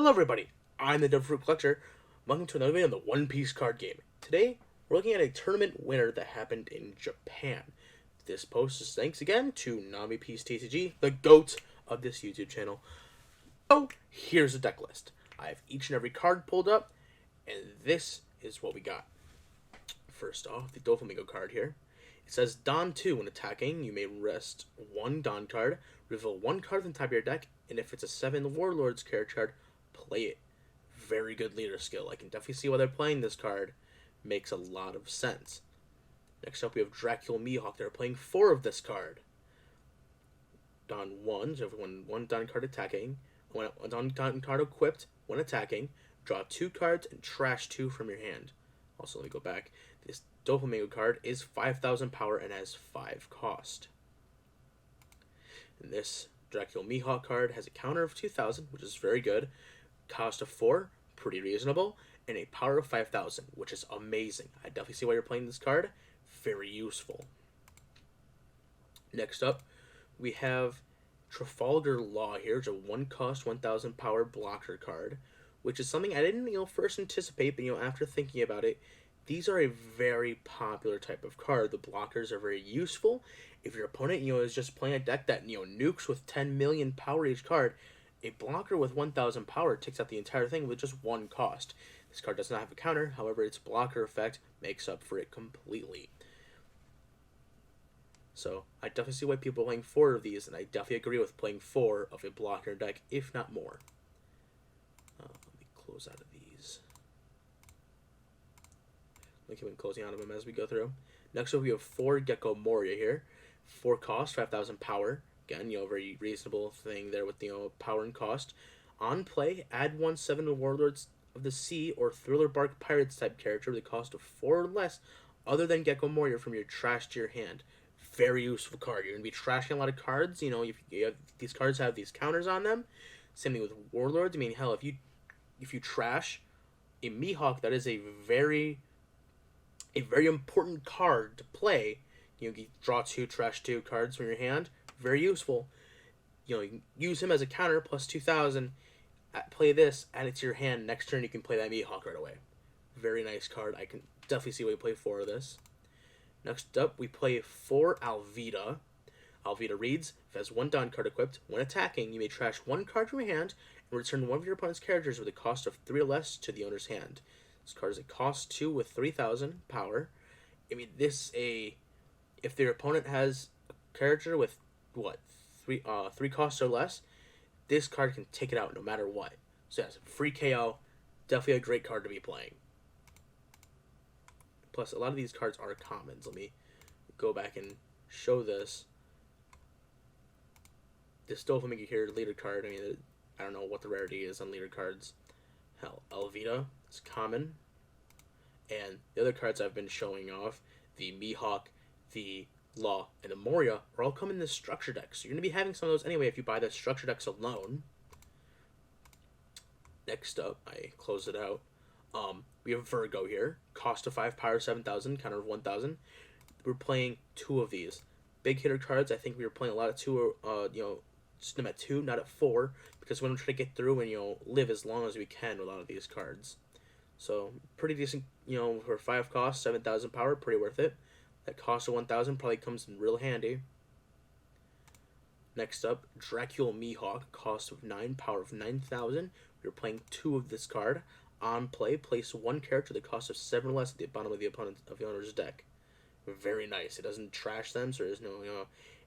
Hello everybody, I'm the Fruit Collector. Welcome to another video on the One Piece card game. Today, we're looking at a tournament winner that happened in Japan. This post is thanks again to Nami Peace TCG, the GOAT of this YouTube channel. So, here's the deck list. I have each and every card pulled up, and this is what we got. First off, the Doflamingo card here. It says Don 2 when attacking, you may rest one Don card, reveal one card from the top of your deck, and if it's a 7 Warlords character card, play it. Very good leader skill. I can definitely see why they're playing this card. Makes a lot of sense. Next up, we have Dracula Mihawk. They're playing 4 of this card. Don 1, so when one Don card attacking, when a Don card equipped when attacking, draw 2 cards and trash 2 from your hand. Also, let me go back. This Doflamingo card is 5,000 power and has 5 cost. And this Dracula Mihawk card has a counter of 2,000, which is very good. Cost of 4, pretty reasonable. And a power of 5,000, which is amazing. I definitely see why you're playing this card. Very useful. Next up, we have Trafalgar Law here. It's a 1 cost, 1,000 power blocker card, which is something I didn't, first anticipate, but, after thinking about it, these are a very popular type of card. The blockers are very useful. If your opponent, is just playing a deck that, nukes with 10 million power each card, a blocker with 1,000 power takes out the entire thing with just 1 cost. This card does not have a counter, however, its blocker effect makes up for it completely. So, I definitely see why people are playing 4 of these, and I definitely agree with playing 4 of a blocker deck, if not more. Let me close out of these. Let me keep closing out of them as we go through. Next up, we have 4 Gecko Moria here. 4 cost, 5,000 power. Again, very reasonable thing there with, power and cost. On play, add 1 7 Warlords of the Sea or Thriller Bark Pirates type character with a cost of 4 or less other than Gecko Moria from your trash to your hand. Very useful card. You're going to be trashing a lot of cards. If these cards have these counters on them. Same thing with Warlords. I mean, hell, if you trash a Mihawk, that is a very important card to play. You draw 2, trash 2 cards from your hand. Very useful. You can use him as a counter, plus 2,000. Play this, add it to your hand. Next turn, you can play that Mihawk right away. Very nice card. I can definitely see why you play 4 of this. Next up, we play 4 Alvida. Alvida reads, if it has 1 Don card equipped, when attacking, you may trash 1 card from your hand and return 1 of your opponent's characters with a cost of 3 or less to the owner's hand. This card is a cost 2 with 3,000 power. I mean, if their opponent has a character with, 3 costs or less, this card can take it out no matter what. So yes, free KO, definitely a great card to be playing. Plus, a lot of these cards are commons. Let me go back and show this. This Doflamingo here, leader card, I don't know what the rarity is on leader cards. Hell, Alvida is common. And the other cards I've been showing off, the Mihawk, the Law, and the Moria, are all coming in the structure deck. So you're going to be having some of those anyway if you buy the structure decks alone. Next up, I close it out. We have Virgo here. Cost of 5, power 7,000, counter of 1,000. We're playing 2 of these. Big hitter cards, I think we were playing a lot of 2, just them at 2, not at 4, because we're going to try to get through and, live as long as we can with a lot of these cards. So, pretty decent, for 5 cost, 7,000 power, pretty worth it. That cost of 1,000 probably comes in real handy. Next up, Dracula Mihawk, cost of 9, power of 9,000. We're playing 2 of this card. On play, place 1 character at the cost of 7 or less at the bottom of the owner's deck. Very nice. It doesn't trash them, so there's no,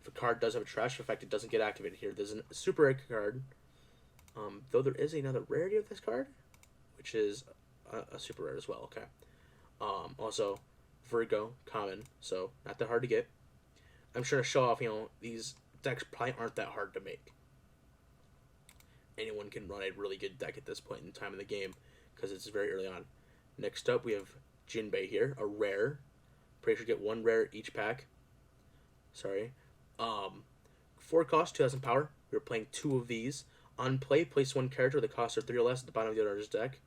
if a card does have a trash effect, it doesn't get activated here. There's a super rare card, though there is another rarity of this card, which is a super rare as well. Okay. Also, Virgo, common, so not that hard to get. I'm sure to show off, these decks probably aren't that hard to make. Anyone can run a really good deck at this point in time in the game, because it's very early on. Next up, we have Jinbe here, a rare. Pretty sure you get 1 rare each pack. Sorry. 4 cost, 2,000 power. We're playing 2 of these. On play, place 1 character with a cost of 3 or less at the bottom of the owner's deck.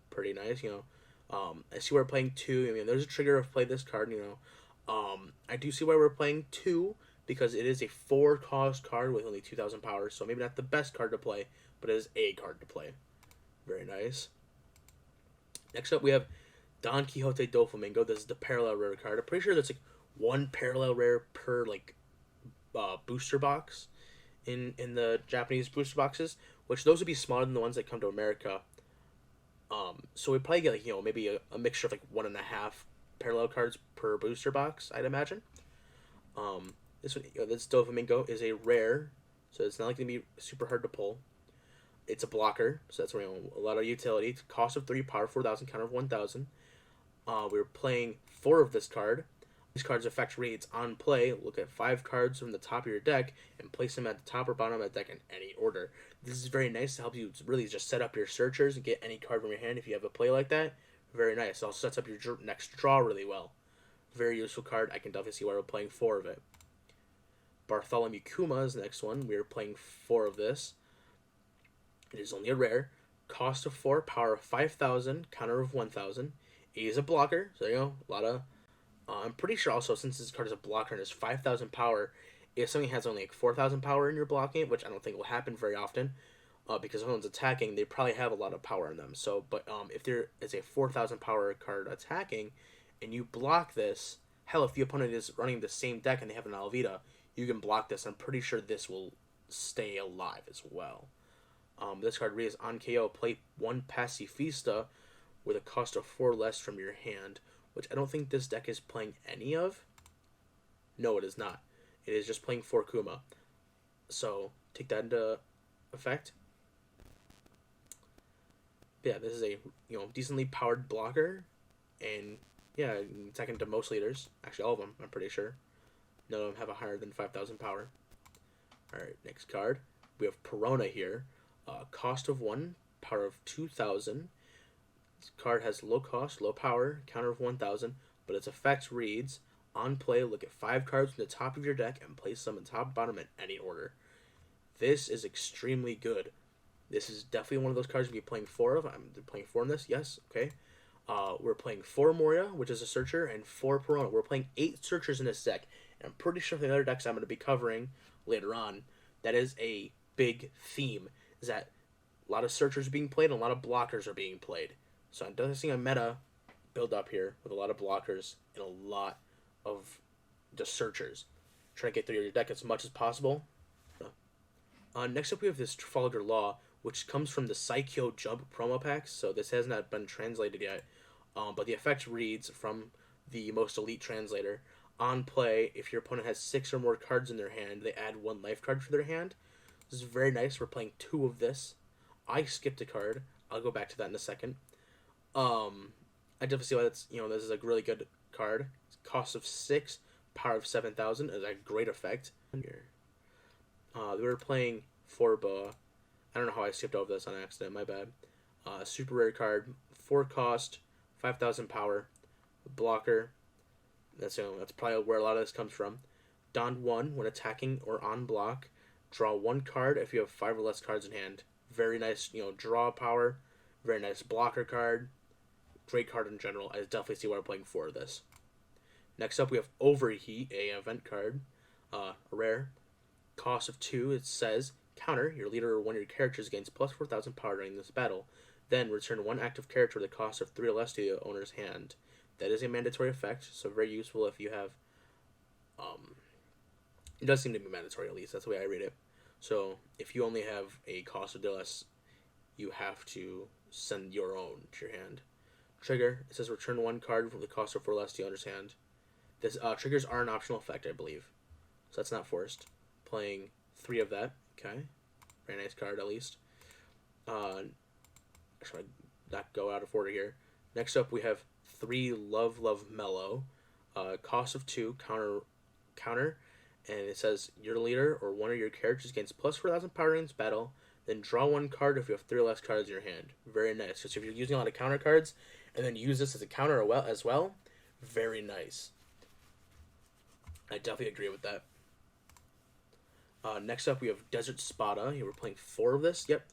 Pretty nice, I see we're playing 2. There's a trigger of play this card, I do see why we're playing 2, because it is a 4 cost card with only 2,000 power, so maybe not the best card to play, but it is a card to play. Very nice. Next up, we have Don Quixote Doflamingo. This is the parallel rare card. I'm pretty sure that's like one parallel rare per like booster box in the Japanese booster boxes, which those would be smaller than the ones that come to America. So we'd probably get like maybe a mixture of like 1.5 parallel cards per booster box, I'd imagine. This one, this Doflamingo is a rare, so it's not like gonna be super hard to pull. It's a blocker, so that's a lot of utility. It's cost of 3, power 4,000, counter of 1,000. We're playing 4 of this card. These cards effect reads on play. Look at 5 cards from the top of your deck and place them at the top or bottom of the deck in any order. This is very nice to help you really just set up your searchers and get any card from your hand if you have a play like that. Very nice. It also sets up your next draw really well. Very useful card. I can definitely see why we're playing 4 of it. Bartholomew Kuma is the next one. We're playing 4 of this. It is only a rare. Cost of 4, power of 5,000, counter of 1,000. He is a blocker, so a lot of. I'm pretty sure also since this card is a blocker and is 5,000 power, if something has only like 4,000 power in your blocking, which I don't think will happen very often, because if someone's attacking, they probably have a lot of power in them. So, but if there is a 4,000 power card attacking, and you block this, hell, if the opponent is running the same deck and they have an Alvida, you can block this. I'm pretty sure this will stay alive as well. This card reads on KO, play 1 Pacifista with a cost of 4 less from your hand, which I don't think this deck is playing any of. No, it is not. It is just playing 4 Kuma. So, take that into effect. Yeah, this is a decently powered blocker, and yeah, second to most leaders. Actually, all of them, I'm pretty sure. None of them have a higher than 5,000 power. Alright, next card. We have Piranha here. Cost of 1, power of 2,000. This card has low cost, low power, counter of 1,000, but its effect reads, on play, look at 5 cards from the top of your deck and place them in top bottom in any order. This is extremely good. This is definitely one of those cards we'll be playing 4 of. I'm playing 4 in this, yes, okay. We're playing 4 Moria, which is a searcher, and 4 Piranha. We're playing 8 searchers in this deck, and I'm pretty sure the other decks I'm going to be covering later on, that is a big theme, is that a lot of searchers are being played and a lot of blockers are being played. So I'm definitely seeing a meta build up here with a lot of blockers and a lot of just searchers. Try to get through your deck as much as possible. Next up we have this Trafalgar Law, which comes from the Psycho Jump promo packs. So this has not been translated yet. But the effect reads from the Most Elite Translator. On play, if your opponent has 6 or more cards in their hand, they add 1 life card for their hand. This is very nice. We're playing 2 of this. I skipped a card. I'll go back to that in a second. I definitely see why that's, this is a really good card. Cost of 6, power of 7,000 is a great effect. Here. We were playing Forba. I don't know how I skipped over this on accident, my bad. Super rare card, 4 cost, 5,000 power, blocker. That's probably where a lot of this comes from. Don 1 when attacking or on block. Draw 1 card if you have 5 or less cards in hand. Very nice, draw power. Very nice blocker card. Great card in general. I definitely see why we're playing 4 of this. Next up, we have Overheat, a event card. A rare. Cost of 2, it says, counter, your leader or one of your characters gains plus 4,000 power during this battle. Then return 1 active character with a cost of 3 or less to the owner's hand. That is a mandatory effect, so very useful if you have... It does seem to be mandatory, at least. That's the way I read it. So, if you only have a cost of less, you have to send your own to your hand. Trigger, it says return 1 card with the cost of 4 less to the owner's hand. This triggers are an optional effect, I believe. So that's not forced. Playing 3 of that. Okay. Very nice card, at least. Actually, not go out of order here. Next up, we have 3 Love Mellow. Cost of 2, counter. And it says your leader or one of your characters gains plus 4,000 power in this battle. Then draw 1 card if you have 3 or less cards in your hand. Very nice. So if you're using a lot of counter cards, and then use this as a counter as well, very nice. I definitely agree with that. Next up, we have Desert Spada. Here we're playing 4 of this. Yep.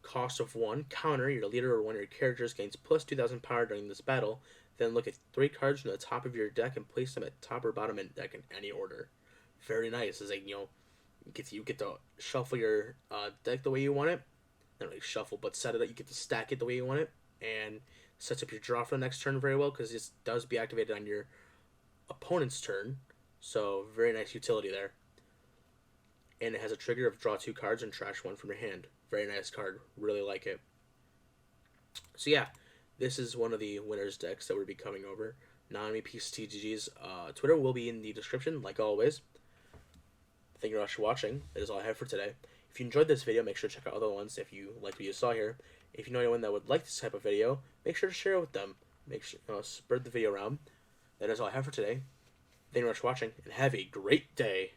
Cost of 1, counter. Your leader or one of your characters gains plus 2,000 power during this battle. Then look at 3 cards from the top of your deck and place them at top or bottom of the deck in any order. Very nice. It's like, you get to shuffle your deck the way you want it. not really shuffle, but set it up. You get to stack it the way you want it, and sets up your draw for the next turn very well because this does be activated on your opponent's turn. So very nice utility there. And it has a trigger of draw 2 cards and trash 1 from your hand. Very nice card. Really like it. So yeah, this is one of the winners decks that we'll be coming over. Nanami PCTG's Twitter will be in the description, like always. Thank you very much for watching. That is all I have for today. If you enjoyed this video, make sure to check out other ones if you liked what you saw here. If you know anyone that would like this type of video, make sure to share it with them. Make sure spread the video around. That is all I have for today. Thank you very much for watching, and have a great day.